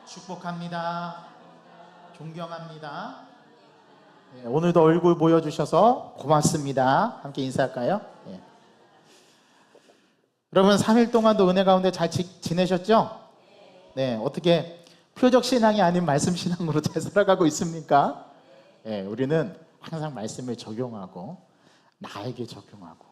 축복합니다. 존경합니다. 네, 오늘도 얼굴 보여주셔서 고맙습니다. 함께 인사할까요? 네. 여러분 3일 동안도 은혜 가운데 잘 지내셨죠? 네, 어떻게 표적 신앙이 아닌 말씀 신앙으로 잘 살아가고 있습니까? 네, 우리는 항상 말씀을 적용하고 나에게 적용하고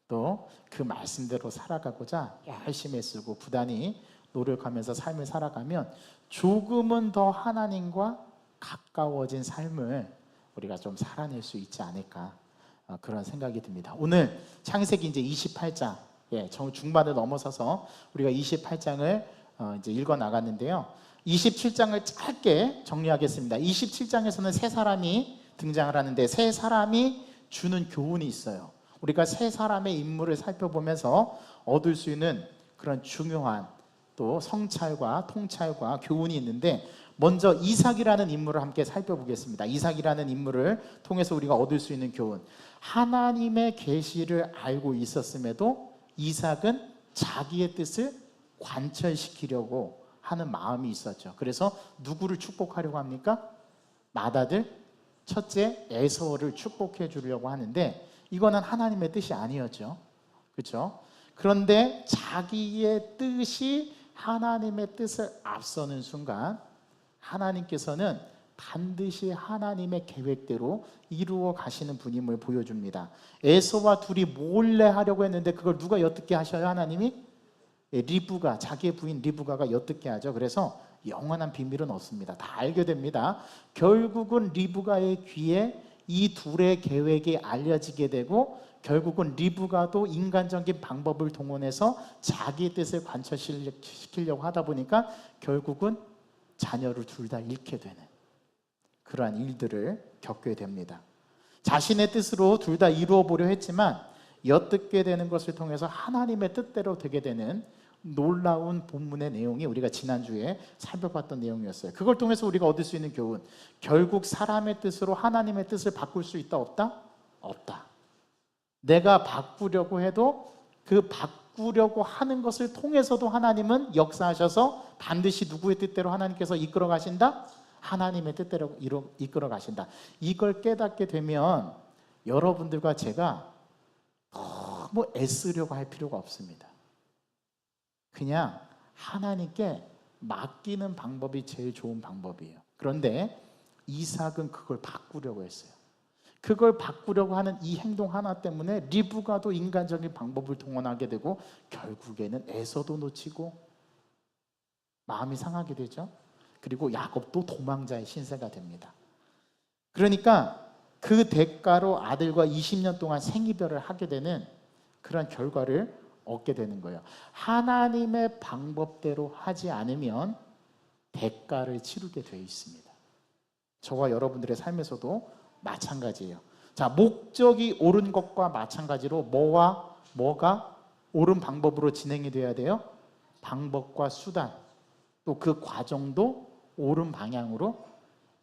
또 그 말씀대로 살아가고자 열심히 쓰고 부단히 노력하면서 삶을 살아가면 조금은 더 하나님과 가까워진 삶을 우리가 좀 살아낼 수 있지 않을까, 그런 생각이 듭니다. 오늘 창세기 이제 28장, 중반을 넘어서서 우리가 28장을 이제 읽어 나갔는데요. 27장을 짧게 정리하겠습니다. 27장에서는 세 사람이 등장을 하는데 세 사람이 주는 교훈이 있어요. 우리가 세 사람의 인물을 살펴보면서 얻을 수 있는 그런 중요한 또 성찰과 통찰과 교훈이 있는데, 먼저 이삭이라는 인물을 함께 살펴보겠습니다. 이삭이라는 인물을 통해서 우리가 얻을 수 있는 교훈. 하나님의 계시를 알고 있었음에도 이삭은 자기의 뜻을 관철시키려고 하는 마음이 있었죠. 그래서 누구를 축복하려고 합니까? 맏아들 첫째 에서를 축복해 주려고 하는데, 이거는 하나님의 뜻이 아니었죠. 그렇죠? 그런데 자기의 뜻이 하나님의 뜻을 앞서는 순간 하나님께서는 반드시 하나님의 계획대로 이루어 가시는 분임을 보여줍니다. 에서와 둘이 몰래 하려고 했는데 그걸 누가 엿듣게 하셔요? 하나님이? 리브가, 자기의 부인 리브가가 엿듣게 하죠. 그래서 영원한 비밀은 없습니다. 다 알게 됩니다. 결국은 리브가의 귀에 이 둘의 계획이 알려지게 되고, 결국은 리브가도 인간적인 방법을 동원해서 자기의 뜻을 관철시키려고 하다 보니까 결국은 자녀를 둘 다 잃게 되는 그러한 일들을 겪게 됩니다. 자신의 뜻으로 둘 다 이루어 보려 했지만 엿듣게 되는 것을 통해서 하나님의 뜻대로 되게 되는 놀라운 본문의 내용이 우리가 지난주에 살펴봤던 내용이었어요. 그걸 통해서 우리가 얻을 수 있는 교훈, 결국 사람의 뜻으로 하나님의 뜻을 바꿀 수 있다 없다? 없다. 내가 바꾸려고 해도 그 바꾸려고 하는 것을 통해서도 하나님은 역사하셔서 반드시 누구의 뜻대로 하나님께서 이끌어 가신다? 하나님의 뜻대로 이끌어 가신다. 이걸 깨닫게 되면 여러분들과 제가 너무 애쓰려고 할 필요가 없습니다. 그냥 하나님께 맡기는 방법이 제일 좋은 방법이에요. 그런데 이삭은 그걸 바꾸려고 했어요. 그걸 바꾸려고 하는 이 행동 하나 때문에 리브가도 인간적인 방법을 동원하게 되고 결국에는 에서도 놓치고 마음이 상하게 되죠. 그리고 야곱도 도망자의 신세가 됩니다. 그러니까 그 대가로 아들과 20년 동안 생이별을 하게 되는 그런 결과를 얻게 되는 거예요. 하나님의 방법대로 하지 않으면 대가를 치르게 되어 있습니다. 저와 여러분들의 삶에서도 마찬가지예요. 자, 목적이 옳은 것과 마찬가지로 뭐가 옳은 방법으로 진행이 돼야 돼요? 방법과 수단, 또 그 과정도 옳은 방향으로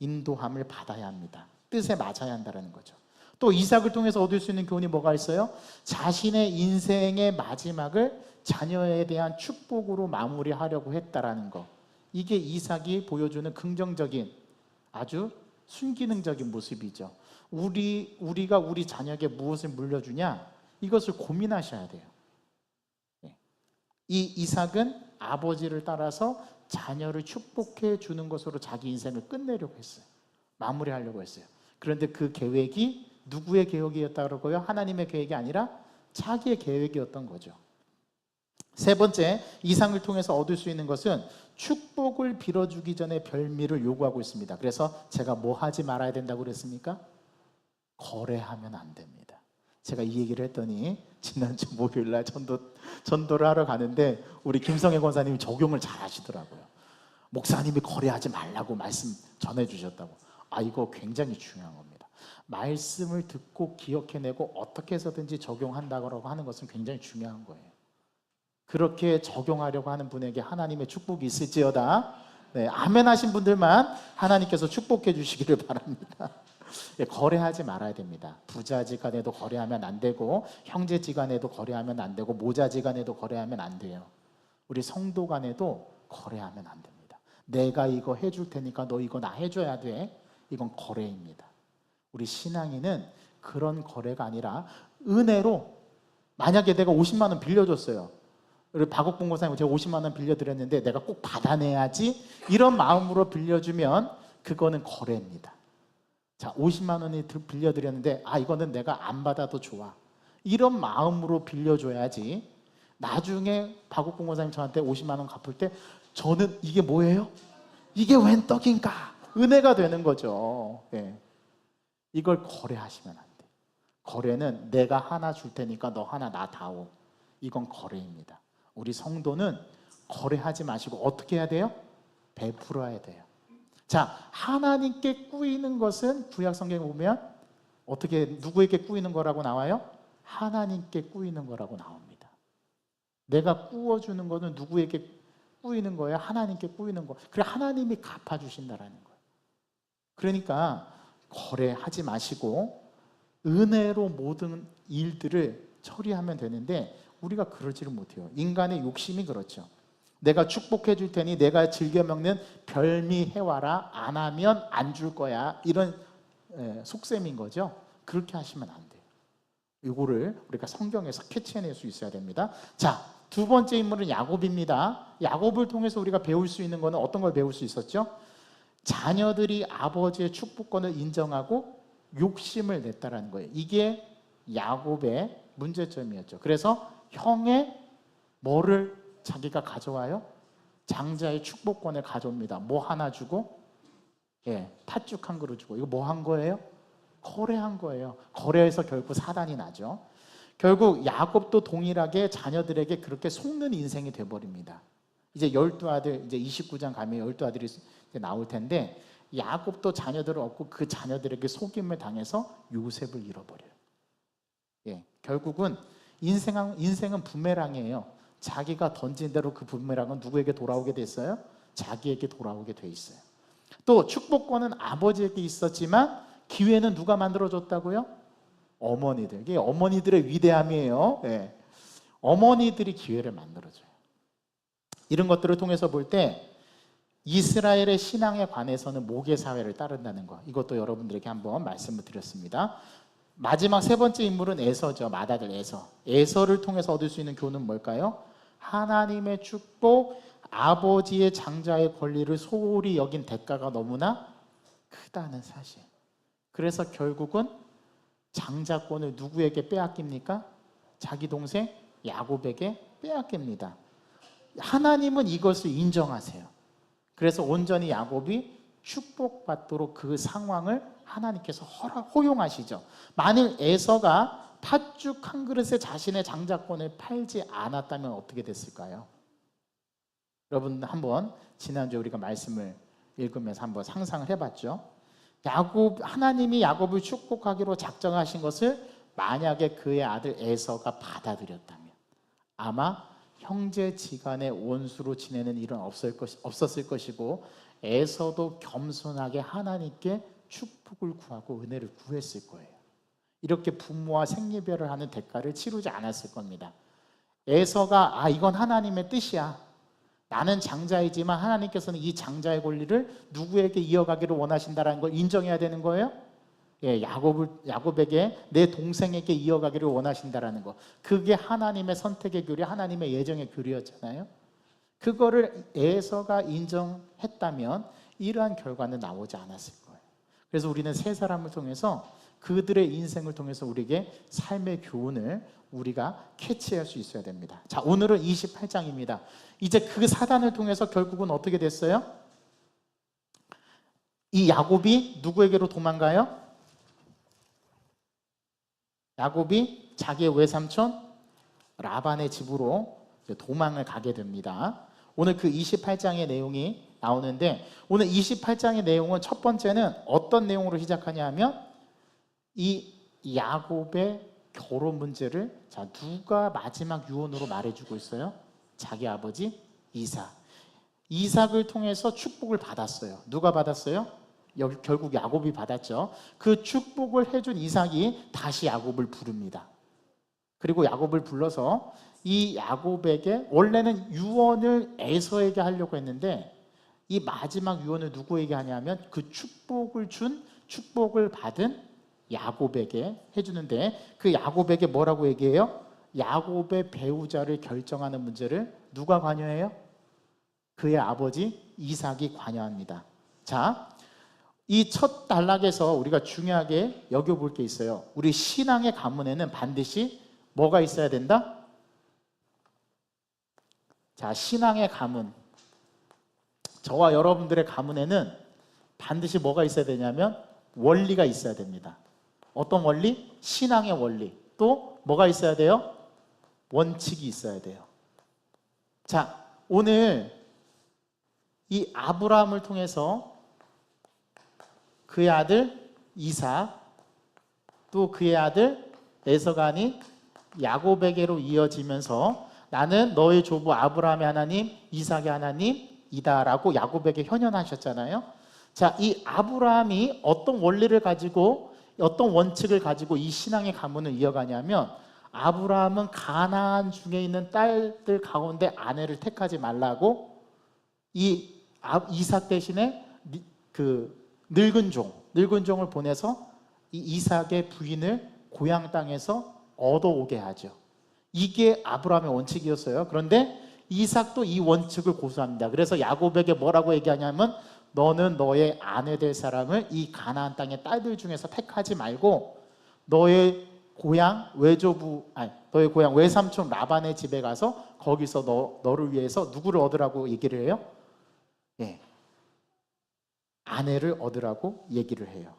인도함을 받아야 합니다. 뜻에 맞아야 한다는 거죠. 또 이삭을 통해서 얻을 수 있는 교훈이 뭐가 있어요? 자신의 인생의 마지막을 자녀에 대한 축복으로 마무리하려고 했다라는 거. 이게 이삭이 보여주는 긍정적인, 아주 순기능적인 모습이죠. 우리가 우리 자녀에게 무엇을 물려주냐? 이것을 고민하셔야 돼요. 이 이삭은 아버지를 따라서 자녀를 축복해 주는 것으로 자기 인생을 끝내려고 했어요. 마무리하려고 했어요. 그런데 그 계획이 누구의 계획이었다고요? 하나님의 계획이 아니라 자기의 계획이었던 거죠. 세 번째, 이삭을 통해서 얻을 수 있는 것은 축복을 빌어주기 전에 별미를 요구하고 있습니다. 그래서 제가 뭐 하지 말아야 된다고 그랬습니까? 거래하면 안 됩니다. 제가 이 얘기를 했더니 지난주 목요일날 전도를 하러 가는데 우리 김성애 권사님이 적용을 잘 하시더라고요. 목사님이 거래하지 말라고 말씀 전해주셨다고. 이거 굉장히 중요한 겁니다. 말씀을 듣고 기억해내고 어떻게 해서든지 적용한다고 하는 것은 굉장히 중요한 거예요. 그렇게 적용하려고 하는 분에게 하나님의 축복이 있을지어다. 네, 아멘 하신 분들만 하나님께서 축복해 주시기를 바랍니다. 거래하지 말아야 됩니다. 부자지간에도 거래하면 안 되고, 형제지간에도 거래하면 안 되고, 모자지간에도 거래하면 안 돼요. 우리 성도간에도 거래하면 안 됩니다. 내가 이거 해줄 테니까 너 이거 나 해줘야 돼. 이건 거래입니다. 우리 신앙인은 그런 거래가 아니라 은혜로, 만약에 내가 50만 원 빌려줬어요. 우리 박옥봉 목사님 제가 50만 원 빌려드렸는데 내가 꼭 받아내야지 이런 마음으로 빌려주면 그거는 거래입니다. 자, 50만 원이 빌려드렸는데 이거는 내가 안 받아도 좋아, 이런 마음으로 빌려줘야지 나중에 박옥봉 목사님 저한테 50만 원 갚을 때 저는 이게 뭐예요? 이게 웬 떡인가? 은혜가 되는 거죠. 예. 이걸 거래하시면 안 돼요. 거래는 내가 하나 줄 테니까 너 하나 나 다오. 이건 거래입니다. 우리 성도는 거래하지 마시고 어떻게 해야 돼요? 베풀어야 돼요. 자, 하나님께 꾸이는 것은 구약 성경에 보면 어떻게, 누구에게 꾸이는 거라고 나와요? 하나님께 꾸이는 거라고 나옵니다. 내가 꾸어주는 거는 누구에게 꾸이는 거예요? 하나님께 꾸이는 거. 그래, 하나님이 갚아주신다라는 거예요. 그러니까 거래하지 마시고 은혜로 모든 일들을 처리하면 되는데 우리가 그러지를 못해요. 인간의 욕심이 그렇죠. 내가 축복해 줄 테니 내가 즐겨 먹는 별미 해와라, 안 하면 안 줄 거야, 이런 속셈인 거죠. 그렇게 하시면 안 돼요. 이거를 우리가 성경에서 캐치해낼 수 있어야 됩니다. 자, 두 번째 인물은 야곱입니다. 야곱을 통해서 우리가 배울 수 있는 것은 어떤 걸 배울 수 있었죠? 자녀들이 아버지의 축복권을 인정하고 욕심을 냈다라는 거예요. 이게 야곱의 문제점이었죠. 그래서 형의 뭐를 자기가 가져와요? 장자의 축복권을 가져옵니다. 뭐 하나 주고? 팥죽 한 그릇 주고. 이거 뭐 한 거예요? 거래한 거예요. 거래해서 결국 사단이 나죠. 결국 야곱도 동일하게 자녀들에게 그렇게 속는 인생이 돼버립니다. 이제 12아들, 이제 29장 가면 12아들이 나올 텐데 야곱도 자녀들을 얻고 그 자녀들에게 속임을 당해서 요셉을 잃어버려요. 결국은 인생은 부메랑이에요. 자기가 던진 대로 그 부메랑은 누구에게 돌아오게 됐어요? 자기에게 돌아오게 돼 있어요. 또 축복권은 아버지에게 있었지만 기회는 누가 만들어줬다고요? 어머니들. 이게 어머니들의 위대함이에요. 어머니들이 기회를 만들어줘요. 이런 것들을 통해서 볼 때 이스라엘의 신앙에 관해서는 모계사회를 따른다는 것, 이것도 여러분들에게 한번 말씀을 드렸습니다. 마지막 세 번째 인물은 에서죠. 맏아들 에서. 에서를 통해서 얻을 수 있는 교훈은 뭘까요? 하나님의 축복, 아버지의 장자의 권리를 소홀히 여긴 대가가 너무나 크다는 사실. 그래서 결국은 장자권을 누구에게 빼앗깁니까? 자기 동생 야곱에게 빼앗깁니다. 하나님은 이것을 인정하세요. 그래서 온전히 야곱이 축복받도록 그 상황을 하나님께서 허용하시죠. 만일 에서가 팥죽 한 그릇에 자신의 장자권을 팔지 않았다면 어떻게 됐을까요? 여러분 한번 지난주에 우리가 말씀을 읽으면서 한번 상상을 해봤죠. 하나님이 야곱을 축복하기로 작정하신 것을 만약에 그의 아들 에서가 받아들였다면 아마 형제지간의 원수로 지내는 일은 없었을 것이고 에서도 겸손하게 하나님께 축복을 구하고 은혜를 구했을 거예요. 이렇게 부모와 생리별을 하는 대가를 치르지 않았을 겁니다. 에서가 이건 하나님의 뜻이야. 나는 장자이지만 하나님께서는 이 장자의 권리를 누구에게 이어가기를 원하신다는 걸 인정해야 되는 거예요. 야곱에게, 내 동생에게 이어가기를 원하신다는 거. 그게 하나님의 선택의 교리, 하나님의 예정의 교리였잖아요. 그거를 에서가 인정했다면 이러한 결과는 나오지 않았을 거예요. 그래서 우리는 세 사람을 통해서 그들의 인생을 통해서 우리에게 삶의 교훈을 우리가 캐치할 수 있어야 됩니다. 자, 오늘은 28장입니다. 이제 그 사단을 통해서 결국은 어떻게 됐어요? 이 야곱이 누구에게로 도망가요? 야곱이 자기의 외삼촌 라반의 집으로 도망을 가게 됩니다. 오늘 그 28장의 내용이 나오는데 오늘 28장의 내용은 첫 번째는 어떤 내용으로 시작하냐 하면 이 야곱의 결혼 문제를 누가 마지막 유언으로 말해주고 있어요? 자기 아버지 이삭을 통해서 축복을 받았어요. 누가 받았어요? 결국 야곱이 받았죠. 그 축복을 해준 이삭이 다시 야곱을 부릅니다. 그리고 야곱을 불러서 이 야곱에게 원래는 유언을 에서에게 하려고 했는데 이 마지막 유언을 누구에게 하냐면 그 축복을 받은 야곱에게 해주는데, 그 야곱에게 뭐라고 얘기해요? 야곱의 배우자를 결정하는 문제를 누가 관여해요? 그의 아버지 이삭이 관여합니다. 자, 이 첫 단락에서 우리가 중요하게 여겨볼 게 있어요. 우리 신앙의 가문에는 반드시 뭐가 있어야 된다? 자, 신앙의 가문, 저와 여러분들의 가문에는 반드시 뭐가 있어야 되냐면 원리가 있어야 됩니다. 어떤 원리? 신앙의 원리. 또 뭐가 있어야 돼요? 원칙이 있어야 돼요. 자, 오늘 이 아브라함을 통해서 그의 아들 이삭, 또 그의 아들 에서간이 야곱에게로 이어지면서 나는 너의 조부 아브라함의 하나님, 이삭의 하나님이다라고 야곱에게 현현하셨잖아요. 자, 이 아브라함이 어떤 원리를 가지고, 어떤 원칙을 가지고 이 신앙의 가문을 이어가냐면, 아브라함은 가나안 중에 있는 딸들 가운데 아내를 택하지 말라고 이 이삭 대신에 그 늙은 종을 보내서 이 이삭의 부인을 고향 땅에서 얻어오게 하죠. 이게 아브라함의 원칙이었어요. 그런데 이삭도 이 원칙을 고수합니다. 그래서 야곱에게 뭐라고 얘기하냐면 너는 너의 아내 될 사람을 이 가나안 땅의 딸들 중에서 택하지 말고 너의 고향 외삼촌 라반의 집에 가서 거기서 너를 위해서 누구를 얻으라고 얘기를 해요? 예, 아내를 얻으라고 얘기를 해요.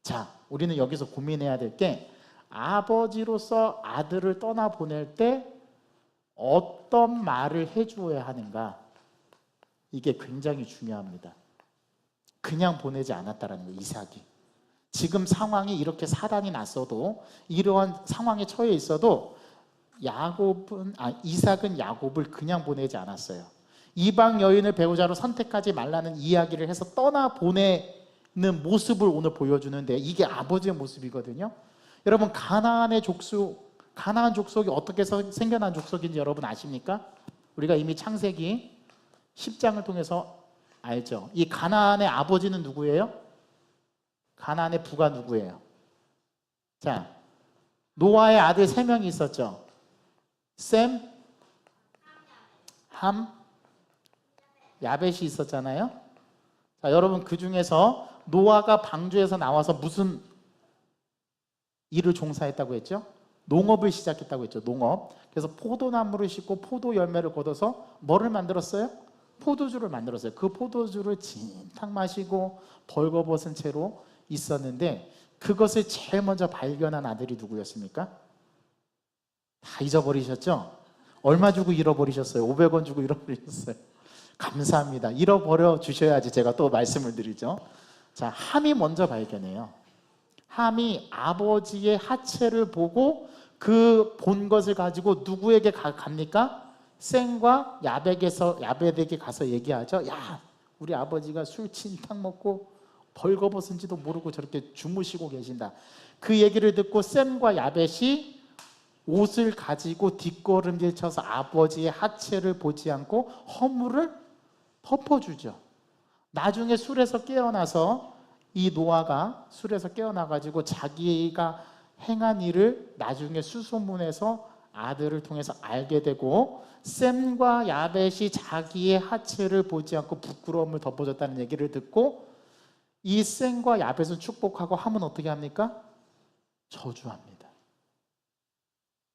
자, 우리는 여기서 고민해야 될 게, 아버지로서 아들을 떠나보낼 때 어떤 말을 해주어야 하는가, 이게 굉장히 중요합니다. 그냥 보내지 않았다라는 거예요. 이삭이 지금 상황이 이렇게 사단이 났어도, 이러한 상황에 처해 있어도 이삭은 야곱을 그냥 보내지 않았어요. 이방 여인을 배우자로 선택하지 말라는 이야기를 해서 떠나보내는 모습을 오늘 보여주는데, 이게 아버지의 모습이거든요. 여러분, 가나안 족속이 어떻게 생겨난 족속인지 여러분 아십니까? 우리가 이미 창세기 10장을 통해서 알죠. 이 가나안의 아버지는 누구예요? 가나안의 부가 누구예요? 자, 노아의 아들 3명이 있었죠. 셈, 함, 야벳이 있었잖아요. 자, 여러분, 그 중에서 노아가 방주에서 나와서 무슨 일을 종사했다고 했죠? 농업을 시작했다고 했죠. 농업. 그래서 포도나무를 심고 포도 열매를 거둬서 뭐를 만들었어요? 포도주를 만들었어요. 그 포도주를 진탕 마시고 벌거벗은 채로 있었는데, 그것을 제일 먼저 발견한 아들이 누구였습니까? 다 잊어버리셨죠? 얼마 주고 잃어버리셨어요? 500원 주고 잃어버리셨어요. 감사합니다. 잃어버려 주셔야지 제가 또 말씀을 드리죠. 자, 함이 먼저 발견해요. 함이 아버지의 하체를 보고 그 본 것을 가지고 누구에게 갑니까? 셈과 야벳에게 가서 얘기하죠. 야, 우리 아버지가 술 진탕 먹고 벌거벗은지도 모르고 저렇게 주무시고 계신다. 그 얘기를 듣고 셈과 야벳이 옷을 가지고 뒷걸음질 쳐서 아버지의 하체를 보지 않고 허물을 덮어주죠. 나중에 술에서 깨어나서 이 노아가 술에서 깨어나가지고 자기가 행한 일을 나중에 수소문해서 아들을 통해서 알게 되고, 셈과 야벳이 자기의 하체를 보지 않고 부끄러움을 덮어줬다는 얘기를 듣고, 이 셈과 야벳은 축복하고 함은 어떻게 합니까? 저주합니다.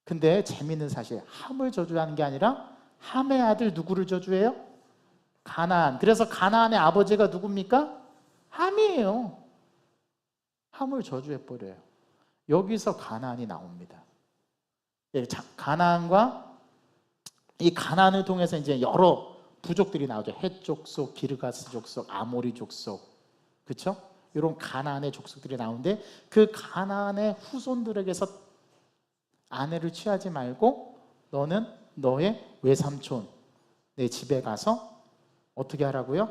근데 재미있는 사실, 함을 저주하는 게 아니라 함의 아들 누구를 저주해요? 가나안. 그래서 가나안의 아버지가 누굽니까? 함이에요. 함을 저주해버려요. 여기서 가나안이 나옵니다. 가나안과 이 가나안을 통해서 이제 여러 부족들이 나오죠. 헷 족속, 기르가스 족속, 아모리 족속, 그렇죠? 이런 가나안의 족속들이 나오는데, 그 가나안의 후손들에게서 아내를 취하지 말고 너는 너의 외삼촌 내 집에 가서 어떻게 하라고요?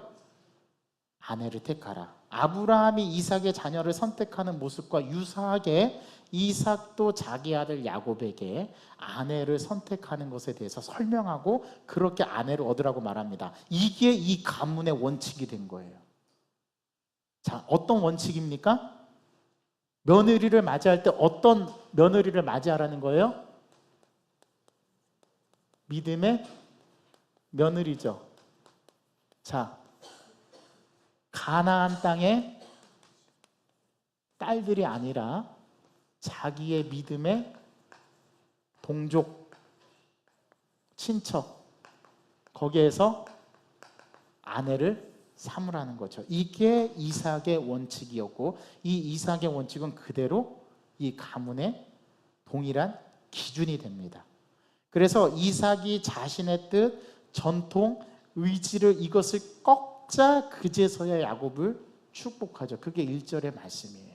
아내를 택하라. 아브라함이 이삭의 자녀를 선택하는 모습과 유사하게 이삭도 자기 아들 야곱에게 아내를 선택하는 것에 대해서 설명하고 그렇게 아내를 얻으라고 말합니다. 이게 이 가문의 원칙이 된 거예요. 자, 어떤 원칙입니까? 며느리를 맞이할 때 어떤 며느리를 맞이하라는 거예요? 믿음의 며느리죠. 자, 가나안 땅의 딸들이 아니라 자기의 믿음의 동족, 친척, 거기에서 아내를 삼으라는 거죠. 이게 이삭의 원칙이었고, 이 이삭의 원칙은 그대로 이 가문의 동일한 기준이 됩니다. 그래서 이삭이 자신의 뜻, 전통, 의지를 이것을 꺾자 그제서야 야곱을 축복하죠. 그게 1절의 말씀이에요.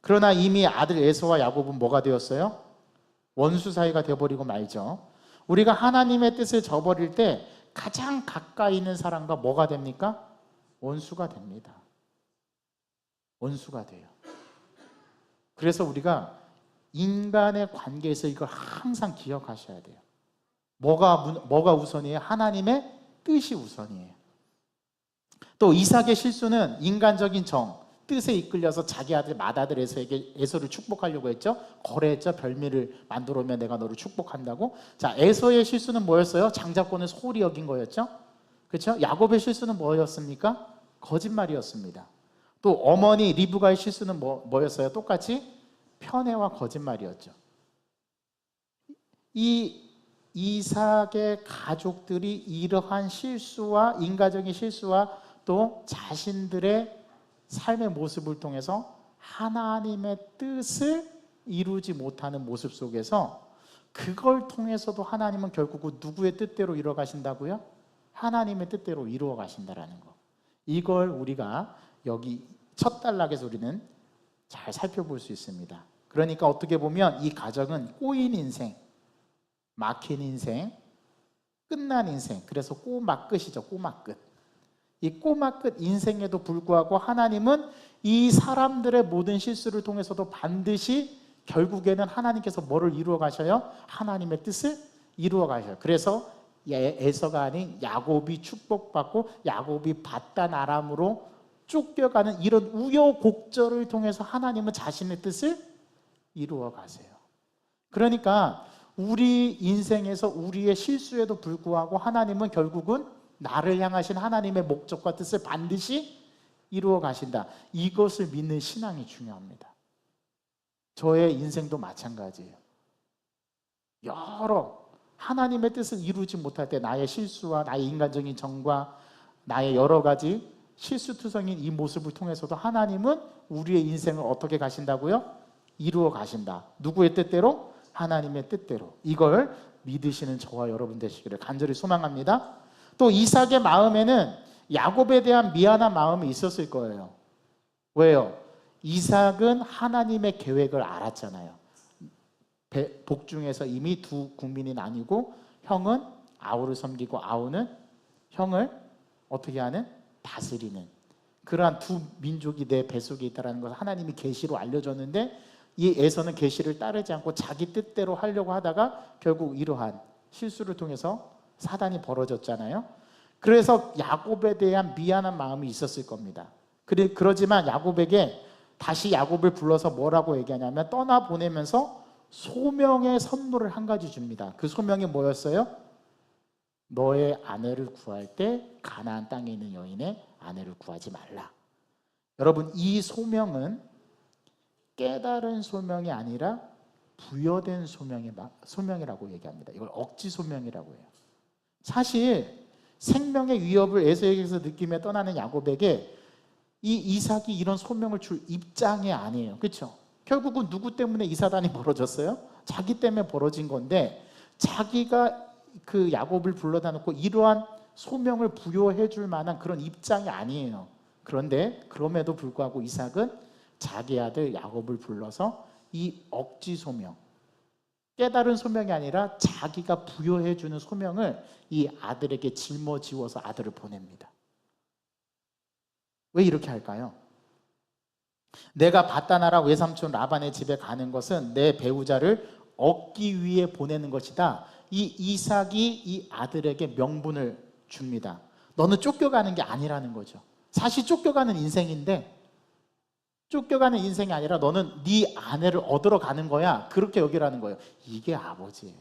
그러나 이미 아들 에서와 야곱은 뭐가 되었어요? 원수 사이가 되어버리고 말죠. 우리가 하나님의 뜻을 저버릴 때 가장 가까이 있는 사람과 뭐가 됩니까? 원수가 됩니다. 원수가 돼요. 그래서 우리가 인간의 관계에서 이걸 항상 기억하셔야 돼요. 뭐가 우선이에요? 하나님의 뜻이 우선이에요. 또 이삭의 실수는 인간적인 정, 뜻에 이끌려서 자기 아들 맏아들 에서에게 에서를 축복하려고 했죠. 거래했죠. 별미를 만들어 오면 내가 너를 축복한다고. 자, 에서의 실수는 뭐였어요? 장자권을 소홀히 여긴 거였죠. 그렇죠? 야곱의 실수는 뭐였습니까? 거짓말이었습니다. 또 어머니 리브가의 실수는 뭐였어요? 똑같이 편애와 거짓말이었죠. 이 이삭의 가족들이 이러한 실수와 인간적인 실수와 또 자신들의 삶의 모습을 통해서 하나님의 뜻을 이루지 못하는 모습 속에서 그걸 통해서도 하나님은 결국은 누구의 뜻대로 이루어 가신다고요? 하나님의 뜻대로 이루어 가신다라는 거. 이걸 우리가 여기 첫 단락에서 우리는 잘 살펴볼 수 있습니다. 그러니까 어떻게 보면 이 가정은 꼬인 인생, 막힌 인생, 끝난 인생, 그래서 꼬막 끝이죠. 꼬막 끝. 이 꼬막 끝 인생에도 불구하고 하나님은 이 사람들의 모든 실수를 통해서도 반드시 결국에는 하나님께서 뭐를 이루어 가셔요? 하나님의 뜻을 이루어 가셔요. 그래서 에서가 아닌 야곱이 축복받고 야곱이 바단 아람으로 쫓겨가는 이런 우여곡절을 통해서 하나님은 자신의 뜻을 이루어 가세요. 그러니까 우리 인생에서 우리의 실수에도 불구하고 하나님은 결국은 나를 향하신 하나님의 목적과 뜻을 반드시 이루어 가신다. 이것을 믿는 신앙이 중요합니다. 저의 인생도 마찬가지예요. 여러 하나님의 뜻을 이루지 못할 때 나의 실수와 나의 인간적인 정과 나의 여러 가지 실수투성인 이 모습을 통해서도 하나님은 우리의 인생을 어떻게 가신다고요? 이루어 가신다. 누구의 뜻대로? 하나님의 뜻대로. 이걸 믿으시는 저와 여러분 되시기를 간절히 소망합니다. 또 이삭의 마음에는 야곱에 대한 미안한 마음이 있었을 거예요. 왜요? 이삭은 하나님의 계획을 알았잖아요. 복중에서 이미 두 국민이 나뉘고 형은 아우를 섬기고 아우는 형을 어떻게 하는? 다스리는 그러한 두 민족이 내 뱃속에 있다는 것을 하나님이 계시로 알려줬는데 이 에서는 계시를 따르지 않고 자기 뜻대로 하려고 하다가 결국 이러한 실수를 통해서 사단이 벌어졌잖아요. 그래서 야곱에 대한 미안한 마음이 있었을 겁니다. 그러지만 야곱에게 다시 야곱을 불러서 뭐라고 얘기하냐면 떠나보내면서 소명의 선물을 한 가지 줍니다. 그 소명이 뭐였어요? 너의 아내를 구할 때 가나안 땅에 있는 여인의 아내를 구하지 말라. 여러분, 이 소명은 깨달은 소명이 아니라 부여된 소명이라고 얘기합니다. 이걸 억지 소명이라고 해요. 사실 생명의 위협을 에서에게서 느끼며 떠나는 야곱에게 이 이삭이 이런 소명을 줄 입장이 아니에요. 그렇죠? 결국은 누구 때문에 이 사단이 벌어졌어요? 자기 때문에 벌어진 건데 자기가 그 야곱을 불러다 놓고 이러한 소명을 부여해 줄 만한 그런 입장이 아니에요. 그런데 그럼에도 불구하고 이삭은 자기 아들 야곱을 불러서 이 억지 소명, 깨달은 소명이 아니라 자기가 부여해 주는 소명을 이 아들에게 짊어지워서 아들을 보냅니다. 왜 이렇게 할까요? 내가 밧다나라 외삼촌 라반의 집에 가는 것은 내 배우자를 얻기 위해 보내는 것이다. 이 이삭이 이 아들에게 명분을 줍니다. 너는 쫓겨가는 게 아니라는 거죠. 사실 쫓겨가는 인생인데, 쫓겨가는 인생이 아니라 너는 네 아내를 얻으러 가는 거야. 그렇게 여기라는 거예요. 이게 아버지예요.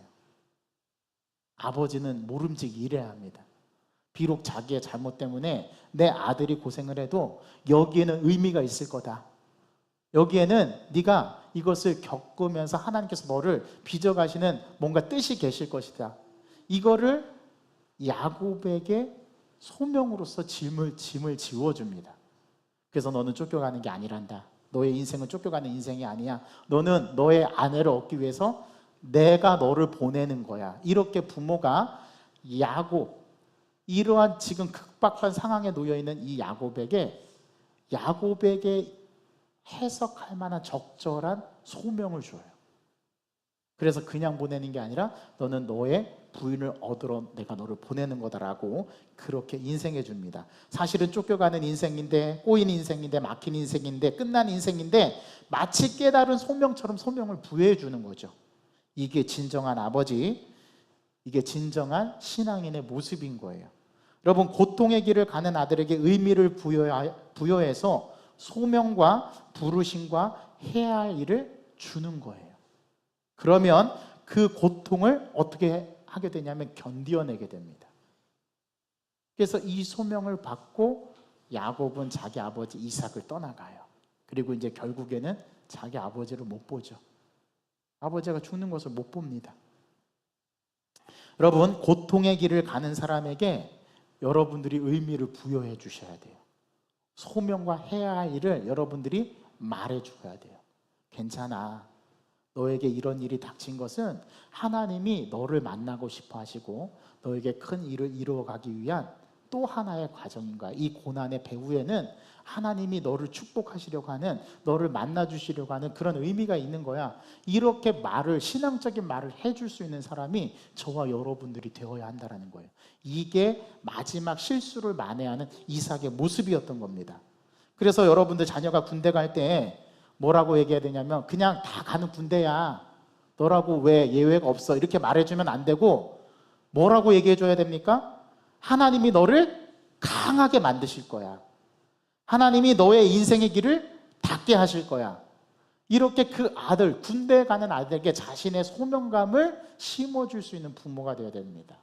아버지는 모름지기 일해야 합니다. 비록 자기의 잘못 때문에 내 아들이 고생을 해도 여기에는 의미가 있을 거다. 여기에는 네가 이것을 겪으면서 하나님께서 너를 빚어가시는 뭔가 뜻이 계실 것이다. 이거를 야곱에게 소명으로서 짐을 지워줍니다. 그래서 너는 쫓겨가는 게 아니란다. 너의 인생은 쫓겨가는 인생이 아니야. 너는 너의 아내를 얻기 위해서 내가 너를 보내는 거야. 이렇게 부모가 야곱, 이러한 지금 극박한 상황에 놓여있는 이 야곱에게 해석할 만한 적절한 소명을 줘요. 그래서 그냥 보내는 게 아니라 너는 너의 부인을 얻으러 내가 너를 보내는 거다라고 그렇게 인생해 줍니다. 사실은 쫓겨가는 인생인데, 꼬인 인생인데, 막힌 인생인데, 끝난 인생인데 마치 깨달은 소명처럼 소명을 부여해 주는 거죠. 이게 진정한 아버지, 이게 진정한 신앙인의 모습인 거예요. 여러분, 고통의 길을 가는 아들에게 의미를 부여해서 소명과 부르심과 해야 할 일을 주는 거예요. 그러면 그 고통을 어떻게 하게 되냐면 견디어내게 됩니다. 그래서 이 소명을 받고 야곱은 자기 아버지 이삭을 떠나가요. 그리고 이제 결국에는 자기 아버지를 못 보죠. 아버지가 죽는 것을 못 봅니다. 여러분, 고통의 길을 가는 사람에게 여러분들이 의미를 부여해 주셔야 돼요. 소명과 해야 할 일을 여러분들이 말해 줘야 돼요. 괜찮아. 너에게 이런 일이 닥친 것은 하나님이 너를 만나고 싶어 하시고 너에게 큰 일을 이루어가기 위한 또 하나의 과정인 거야. 이 고난의 배후에는 하나님이 너를 축복하시려고 하는, 너를 만나주시려고 하는 그런 의미가 있는 거야. 이렇게 말을, 신앙적인 말을 해줄 수 있는 사람이 저와 여러분들이 되어야 한다는 거예요. 이게 마지막 실수를 만회하는 이삭의 모습이었던 겁니다. 그래서 여러분들 자녀가 군대 갈 때 뭐라고 얘기해야 되냐면 그냥 다 가는 군대야. 너라고 왜 예외가 없어. 이렇게 말해주면 안 되고 뭐라고 얘기해줘야 됩니까? 하나님이 너를 강하게 만드실 거야. 하나님이 너의 인생의 길을 닿게 하실 거야. 이렇게 그 아들, 군대에 가는 아들에게 자신의 소명감을 심어줄 수 있는 부모가 되어야 됩니다.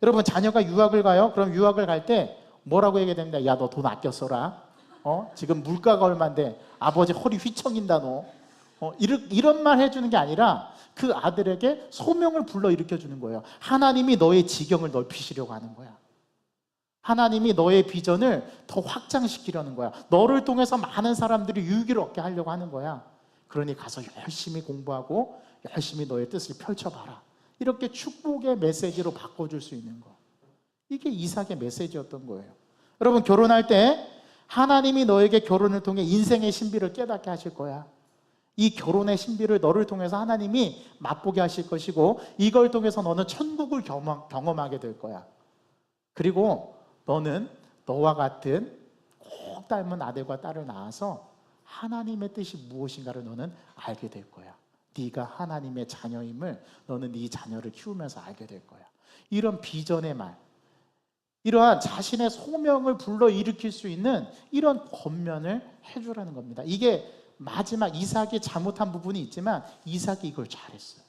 여러분, 자녀가 유학을 가요? 그럼 유학을 갈 때 뭐라고 얘기해야 됩니다? 야, 너 돈 아껴 써라. 지금 물가가 얼만데 아버지 허리 휘청인다 너. 이런 말 해주는 게 아니라 그 아들에게 소명을 불러 일으켜주는 거예요. 하나님이 너의 지경을 넓히시려고 하는 거야. 하나님이 너의 비전을 더 확장시키려는 거야. 너를 통해서 많은 사람들이 유익을 얻게 하려고 하는 거야. 그러니 가서 열심히 공부하고 열심히 너의 뜻을 펼쳐봐라. 이렇게 축복의 메시지로 바꿔줄 수 있는 거. 이게 이삭의 메시지였던 거예요. 여러분, 결혼할 때 하나님이 너에게 결혼을 통해 인생의 신비를 깨닫게 하실 거야. 이 결혼의 신비를 너를 통해서 하나님이 맛보게 하실 것이고 이걸 통해서 너는 천국을 경험하게 될 거야. 그리고 너는 너와 같은 꼭 닮은 아들과 딸을 낳아서 하나님의 뜻이 무엇인가를 너는 알게 될 거야. 네가 하나님의 자녀임을 너는 네 자녀를 키우면서 알게 될 거야. 이런 비전의 말, 이러한 자신의 소명을 불러일으킬 수 있는 이런 권면을 해주라는 겁니다. 이게 마지막 이삭이 잘못한 부분이 있지만 이삭이 이걸 잘했어요.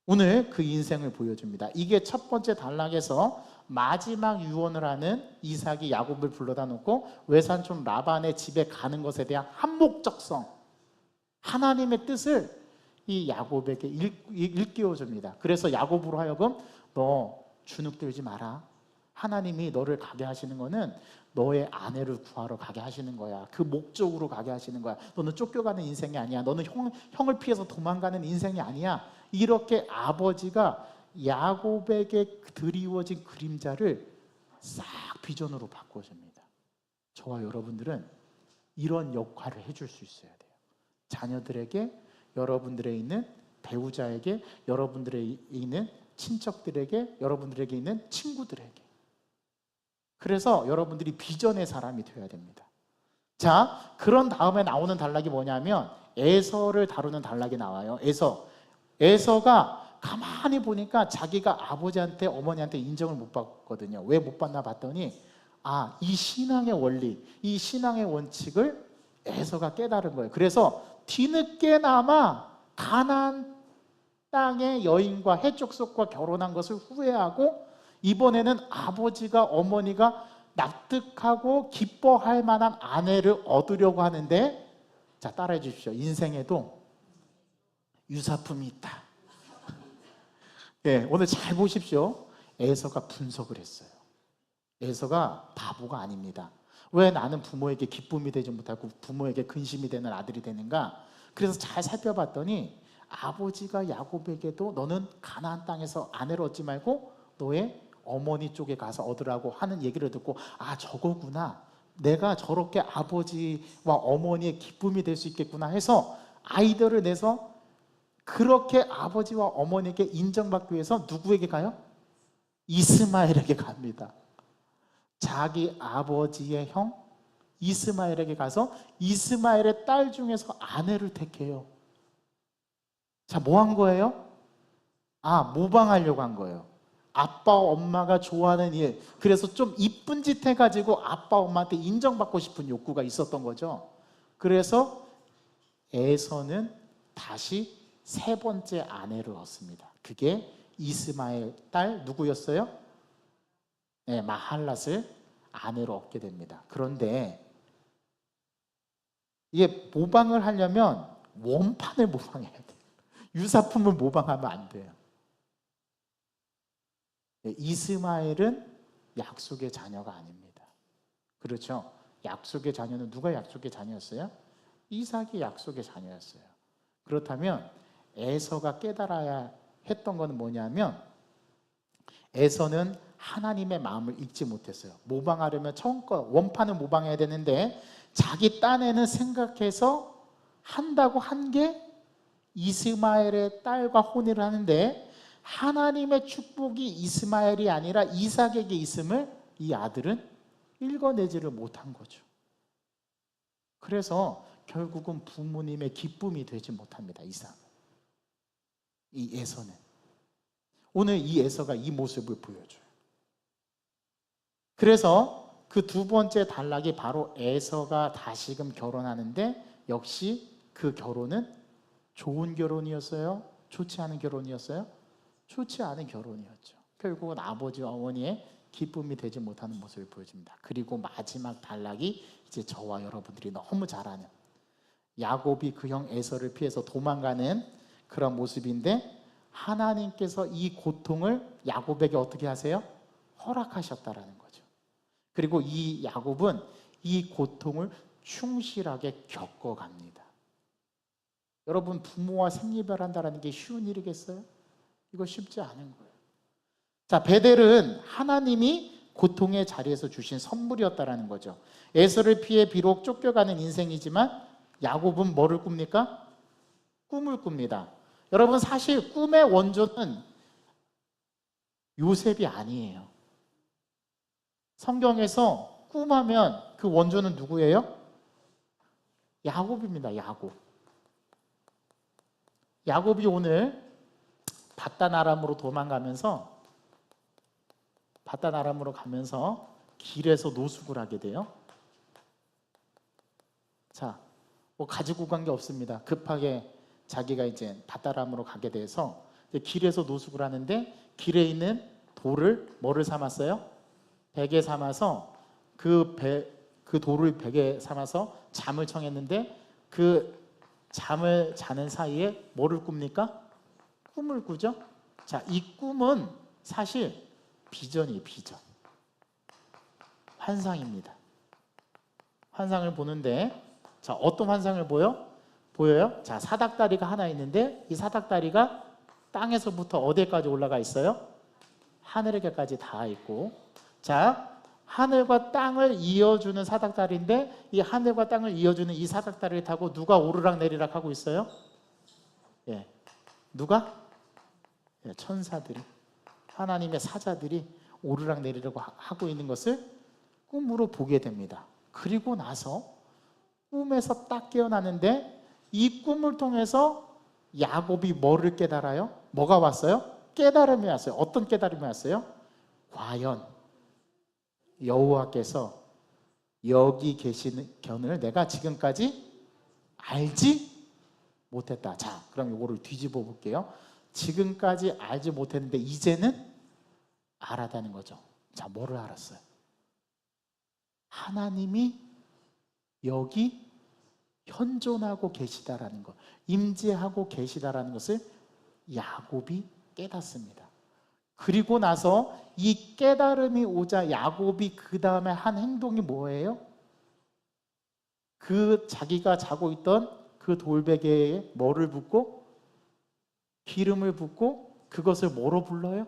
오늘 그 인생을 보여줍니다. 이게 첫 번째 단락에서 마지막 유언을 하는 이삭이 야곱을 불러다 놓고 외삼촌 라반의 집에 가는 것에 대한 한목적성, 하나님의 뜻을 이 야곱에게 일깨워줍니다. 그래서 야곱으로 하여금 너 주눅들지 마라. 하나님이 너를 가게 하시는 거는 너의 아내를 구하러 가게 하시는 거야. 그 목적으로 가게 하시는 거야. 너는 쫓겨가는 인생이 아니야. 너는 형을 피해서 도망가는 인생이 아니야. 이렇게 아버지가 야곱에게 드리워진 그림자를 싹 비전으로 바꿔줍니다. 저와 여러분들은 이런 역할을 해줄 수 있어야 돼요. 자녀들에게, 여러분들에 있는 배우자에게, 여러분들에 있는 친척들에게, 여러분들에게 있는 친구들에게. 그래서 여러분들이 비전의 사람이 되어야 됩니다. 자, 그런 다음에 나오는 단락이 뭐냐면 에서를 다루는 단락이 나와요. 에서가 가만히 보니까 자기가 아버지한테 어머니한테 인정을 못 받거든요. 왜 못 받나 봤더니 이 신앙의 원리, 이 신앙의 원칙을 에서가 깨달은 거예요. 그래서 뒤늦게나마 가나안 땅의 여인과 해족속과 결혼한 것을 후회하고 이번에는 아버지가 어머니가 납득하고 기뻐할 만한 아내를 얻으려고 하는데, 자, 따라해 주십시오. 인생에도 유사품이 있다. 네, 오늘 잘 보십시오. 에서가 분석을 했어요. 에서가 바보가 아닙니다. 왜 나는 부모에게 기쁨이 되지 못하고 부모에게 근심이 되는 아들이 되는가? 그래서 잘 살펴봤더니 아버지가 야곱에게도 너는 가나안 땅에서 아내를 얻지 말고 너의 어머니 쪽에 가서 얻으라고 하는 얘기를 듣고 저거구나, 내가 저렇게 아버지와 어머니의 기쁨이 될 수 있겠구나 해서 아이들을 내서 그렇게 아버지와 어머니에게 인정받기 위해서 누구에게 가요? 이스마엘에게 갑니다. 자기 아버지의 형 이스마엘에게 가서 이스마엘의 딸 중에서 아내를 택해요. 자, 뭐 한 거예요? 모방하려고 한 거예요. 아빠 엄마가 좋아하는 일, 그래서 좀 이쁜 짓 해가지고 아빠 엄마한테 인정받고 싶은 욕구가 있었던 거죠. 그래서 에서는 다시 세 번째 아내를 얻습니다. 그게 이스마엘 딸 누구였어요? 네, 마할랏을 아내로 얻게 됩니다. 그런데 이게 모방을 하려면 원판을 모방해야 돼요. 유사품을 모방하면 안 돼요. 이스마엘은 약속의 자녀가 아닙니다. 그렇죠? 약속의 자녀는 누가 약속의 자녀였어요? 이삭이 약속의 자녀였어요. 그렇다면 에서가 깨달아야 했던 것은 뭐냐면 에서는 하나님의 마음을 읽지 못했어요. 모방하려면 처음껏 원판을 모방해야 되는데 자기 딴에는 생각해서 한다고 한 게 이스마엘의 딸과 혼인을 하는데 하나님의 축복이 이스마엘이 아니라 이삭에게 있음을 이 아들은 읽어내지를 못한 거죠. 그래서 결국은 부모님의 기쁨이 되지 못합니다. 이삭은, 이 에서는. 오늘 이 에서가 이 모습을 보여줘요. 그래서 그 두 번째 단락이 바로 에서가 다시금 결혼하는데 역시 그 결혼은 좋은 결혼이었어요? 좋지 않은 결혼이었어요? 좋지 않은 결혼이었죠. 결국은 아버지와 어머니의 기쁨이 되지 못하는 모습을 보여줍니다. 그리고 마지막 단락이 이제 저와 여러분들이 너무 잘 아는 야곱이 그 형 에서를 피해서 도망가는 그런 모습인데 하나님께서 이 고통을 야곱에게 어떻게 하세요? 허락하셨다라는 거죠. 그리고 이 야곱은 이 고통을 충실하게 겪어갑니다. 여러분, 부모와 생리별한다는 게 쉬운 일이겠어요? 이거 쉽지 않은 거예요. 자, 베델은 하나님이 고통의 자리에서 주신 선물이었다라는 거죠. 에서를 피해 비록 쫓겨가는 인생이지만 야곱은 뭐를 꿉니까? 꿈을 꿉니다. 여러분, 사실 꿈의 원조는 요셉이 아니에요. 성경에서 꿈하면 그 원조는 누구예요? 야곱입니다. 야곱이 오늘 밧단 아람으로 가면서 길에서 노숙을 하게 돼요. 자, 뭐 가지고 간 게 없습니다. 급하게 자기가 이제 밧단 아람으로 가게 돼서 길에서 노숙을 하는데 길에 있는 돌을 뭐를 삼았어요? 베개 삼아서 그 돌을 베개 삼아서 잠을 청했는데 그 잠을 자는 사이에 뭐를 꿉니까? 꿈을 꾸죠? 자, 이 꿈은 사실 비전이에요. 비전. 환상입니다. 환상을 보는데 자, 어떤 환상을 보여요? 자, 사닥다리가 하나 있는데 이 사닥다리가 땅에서부터 어디까지 올라가 있어요? 하늘에게까지 닿아 있고, 자, 하늘과 땅을 이어주는 사닥다리인데 이 하늘과 땅을 이어주는 이 사닥다리를 타고 누가 오르락 내리락 하고 있어요? 예, 누가? 천사들이, 하나님의 사자들이 오르락 내리락 하고 있는 것을 꿈으로 보게 됩니다. 그리고 나서 꿈에서 딱 깨어나는데 이 꿈을 통해서 야곱이 뭐를 깨달아요? 뭐가 왔어요? 깨달음이 왔어요. 어떤 깨달음이 왔어요? 과연 여호와께서 여기 계시는 견을 내가 지금까지 알지 못했다. 자, 그럼 이거를 뒤집어 볼게요. 지금까지 알지 못했는데 이제는 알았다는 거죠. 자, 뭐를 알았어요? 하나님이 여기 현존하고 계시다라는 것, 임재하고 계시다라는 것을 야곱이 깨닫습니다. 그리고 나서 이 깨달음이 오자 야곱이 그 다음에 한 행동이 뭐예요? 그 자기가 자고 있던 그 돌베개에 뭐를 붓고? 기름을 붓고 그것을 뭐로 불러요?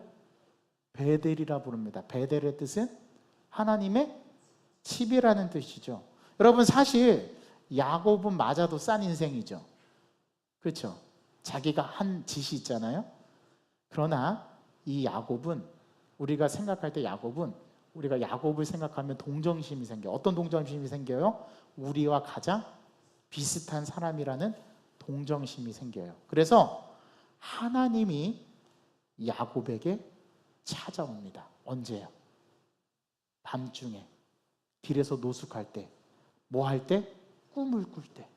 베델이라 부릅니다. 베델의 뜻은 하나님의 집이라는 뜻이죠. 여러분, 사실 야곱은 맞아도 싼 인생이죠. 그렇죠? 자기가 한 짓이 있잖아요. 그러나 이 야곱은, 우리가 생각할 때 야곱은, 우리가 야곱을 생각하면 동정심이 생겨요. 어떤 동정심이 생겨요? 우리와 가장 비슷한 사람이라는 동정심이 생겨요. 그래서 하나님이 야곱에게 찾아옵니다. 언제요? 밤중에, 길에서 노숙할 때, 뭐 할 때? 꿈을 꿀 때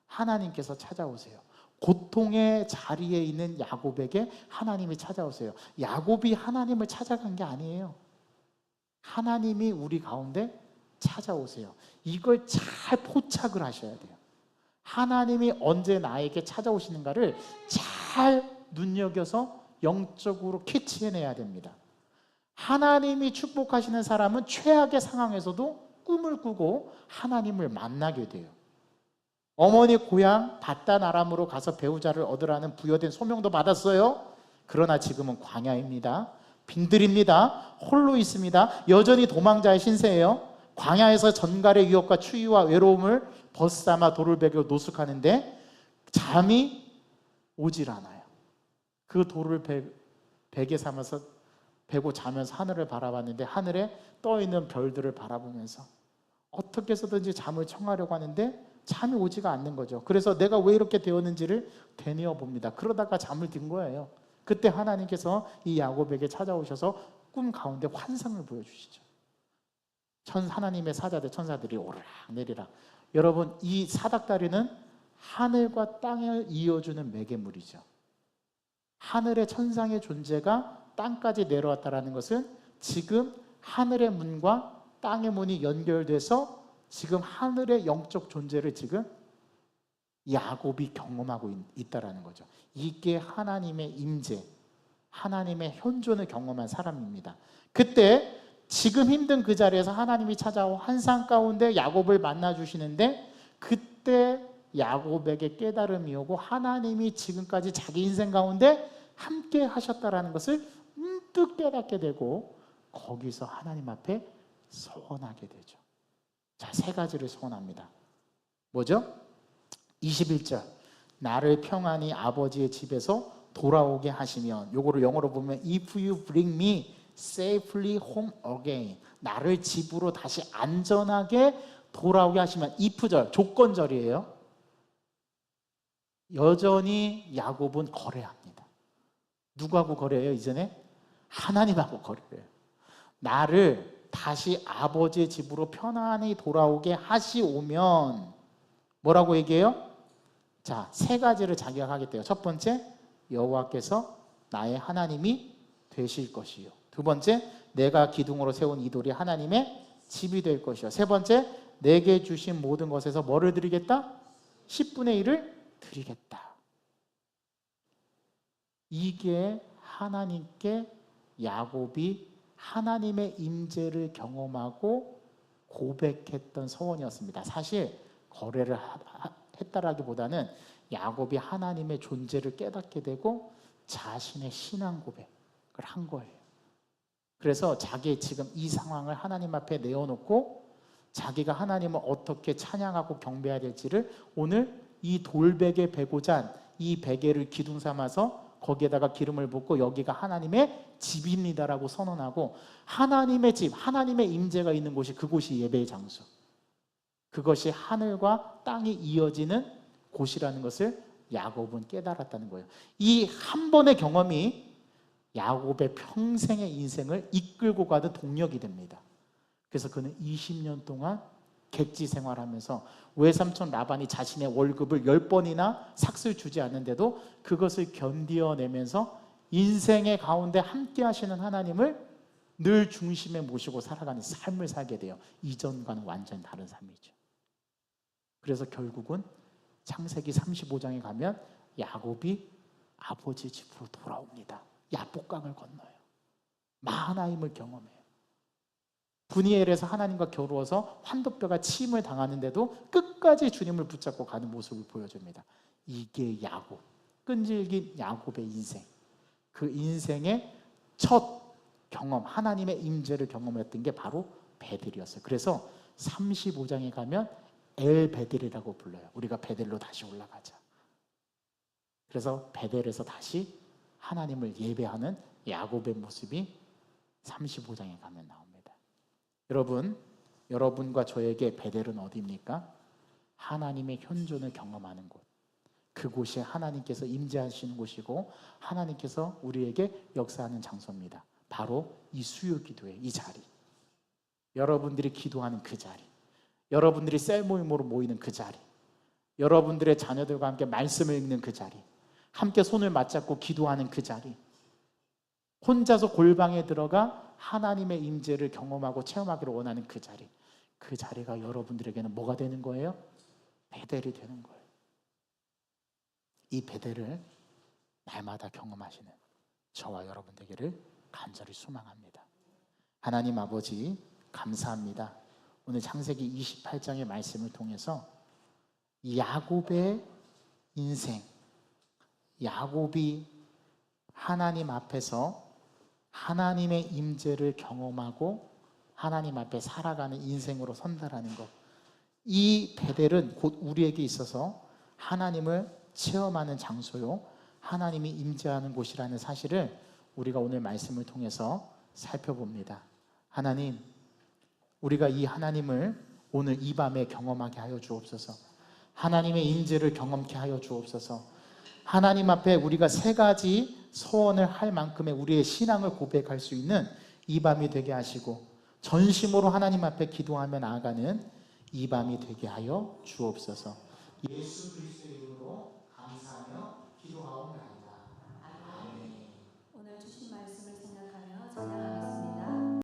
하나님께서 찾아오세요. 고통의 자리에 있는 야곱에게 하나님이 찾아오세요. 야곱이 하나님을 찾아간 게 아니에요. 하나님이 우리 가운데 찾아오세요. 이걸 잘 포착을 하셔야 돼요. 하나님이 언제 나에게 찾아오시는가를 잘 눈여겨서 영적으로 캐치해내야 됩니다. 하나님이 축복하시는 사람은 최악의 상황에서도 꿈을 꾸고 하나님을 만나게 돼요. 어머니 고향 바단 아람으로 가서 배우자를 얻으라는 부여된 소명도 받았어요. 그러나 지금은 광야입니다. 빈들입니다. 홀로 있습니다. 여전히 도망자의 신세예요. 광야에서 전갈의 위협과 추위와 외로움을 벗삼아 돌을 노숙하는데 잠이 오질 않아요. 그 돌을 베개 삼아서 베고 자면서 하늘을 바라봤는데 하늘에 떠있는 별들을 바라보면서 어떻게 해서든지 잠을 청하려고 하는데 잠이 오지가 않는 거죠. 그래서 내가 왜 이렇게 되었는지를 되뇌어 봅니다. 그러다가 잠을 든 거예요. 그때 하나님께서 이 야곱에게 찾아오셔서 꿈 가운데 환상을 보여주시죠. 하나님의 사자들, 천사들이 오르락 내리락. 여러분, 이 사닥다리는 하늘과 땅을 이어주는 매개물이죠. 하늘의 천상의 존재가 땅까지 내려왔다는 것은 지금 하늘의 문과 땅의 문이 연결돼서 지금 하늘의 영적 존재를 지금 야곱이 경험하고 있다는 거죠. 이게 하나님의 임재, 하나님의 현존을 경험한 사람입니다. 그때 지금 힘든 그 자리에서 하나님이 찾아오 환상 가운데 야곱을 만나주시는데 그때 야곱에게 깨달음이 오고 하나님이 지금까지 자기 인생 가운데 함께 하셨다는 것을 문득 깨닫게 되고 거기서 하나님 앞에 서원하게 되죠. 자, 세 가지를 소원합니다. 뭐죠? 21절. 나를 평안히 아버지의 집에서 돌아오게 하시면, 요거를 영어로 보면 If you bring me safely home again. 나를 집으로 다시 안전하게 돌아오게 하시면, if절, 조건절이에요. 여전히 야곱은 거래합니다. 누구하고 거래해요? 이전에? 하나님하고 거래해요. 나를 다시 아버지의 집으로 편안히 돌아오게 하시오면 뭐라고 얘기해요? 자, 세 가지를 자기가 하겠대요. 첫 번째, 여호와께서 나의 하나님이 되실 것이요. 두 번째, 내가 기둥으로 세운 이 돌이 하나님의 집이 될 것이요. 세 번째, 내게 주신 모든 것에서 뭐를 드리겠다? 10분의 1을 드리겠다. 이게 하나님께 야곱이 하나님의 임재를 경험하고 고백했던 소원이었습니다. 사실 거래를 했다라기보다는 야곱이 하나님의 존재를 깨닫게 되고 자신의 신앙 고백을 한 거예요. 그래서 자기의 지금 이 상황을 하나님 앞에 내어놓고 자기가 하나님을 어떻게 찬양하고 경배해야 될지를 오늘 이 돌베개 베고 잔 이 베개를 기둥 삼아서 거기에다가 기름을 붓고 여기가 하나님의 집입니다라고 선언하고, 하나님의 집, 하나님의 임재가 있는 곳이, 그곳이 예배의 장소, 그것이 하늘과 땅이 이어지는 곳이라는 것을 야곱은 깨달았다는 거예요. 이 한 번의 경험이 야곱의 평생의 인생을 이끌고 가는 동력이 됩니다. 그래서 그는 20년 동안 객지 생활하면서 외삼촌 라반이 자신의 월급을 10번이나 삭슬 주지 않는데도 그것을 견디어내면서 인생의 가운데 함께 하시는 하나님을 늘 중심에 모시고 살아가는 삶을 살게 돼요. 이전과는 완전 다른 삶이죠. 그래서 결국은 창세기 35장에 가면 야곱이 아버지 집으로 돌아옵니다. 야복강을 건너요. 마하나임을 경험해요. 브니엘에서 하나님과 겨루어서 환도뼈가 침을 당하는데도 끝까지 주님을 붙잡고 가는 모습을 보여줍니다. 이게 야곱, 끈질긴 야곱의 인생, 그 인생의 첫 경험, 하나님의 임재를 경험했던 게 바로 베델이었어요. 그래서 35장에 가면 엘 베델이라고 불러요. 우리가 베델로 다시 올라가자. 그래서 베델에서 다시 하나님을 예배하는 야곱의 모습이 35장에 가면 나옵니다. 여러분, 여러분과 저에게 베델은 어디입니까? 하나님의 현존을 경험하는 곳. 그곳이 하나님께서 임재하시는 곳이고 하나님께서 우리에게 역사하는 장소입니다. 바로 이 수요 기도의 이 자리, 여러분들이 기도하는 그 자리, 여러분들이 셀 모임으로 모이는 그 자리, 여러분들의 자녀들과 함께 말씀을 읽는 그 자리, 함께 손을 맞잡고 기도하는 그 자리, 혼자서 골방에 들어가 하나님의 임재를 경험하고 체험하기를 원하는 그 자리, 그 자리가 여러분들에게는 뭐가 되는 거예요? 베델이 되는 거예요. 이 베델을 날마다 경험하시는 저와 여러분 되기를 간절히 소망합니다. 하나님 아버지, 감사합니다. 오늘 창세기 28장의 말씀을 통해서 야곱의 인생, 야곱이 하나님 앞에서 하나님의 임재를 경험하고 하나님 앞에 살아가는 인생으로 선다라는 것, 이 베델은 곧 우리에게 있어서 하나님을 체험하는 장소요, 하나님이 임재하는 곳이라는 사실을 우리가 오늘 말씀을 통해서 살펴봅니다. 하나님, 우리가 이 하나님을 오늘 이 밤에 경험하게 하여 주옵소서. 하나님의 임재를 경험케 하여 주옵소서. 하나님 앞에 우리가 세 가지 소원을 할 만큼의 우리의 신앙을 고백할 수 있는 이 밤이 되게 하시고 전심으로 하나님 앞에 기도하며 나아가는 이 밤이 되게 하여 주옵소서. 예수 그리스도의 이름으로 감사하며 기도하옵나이다. 아멘. 오늘 주신 말씀을 생각하며 찬양하겠습니다.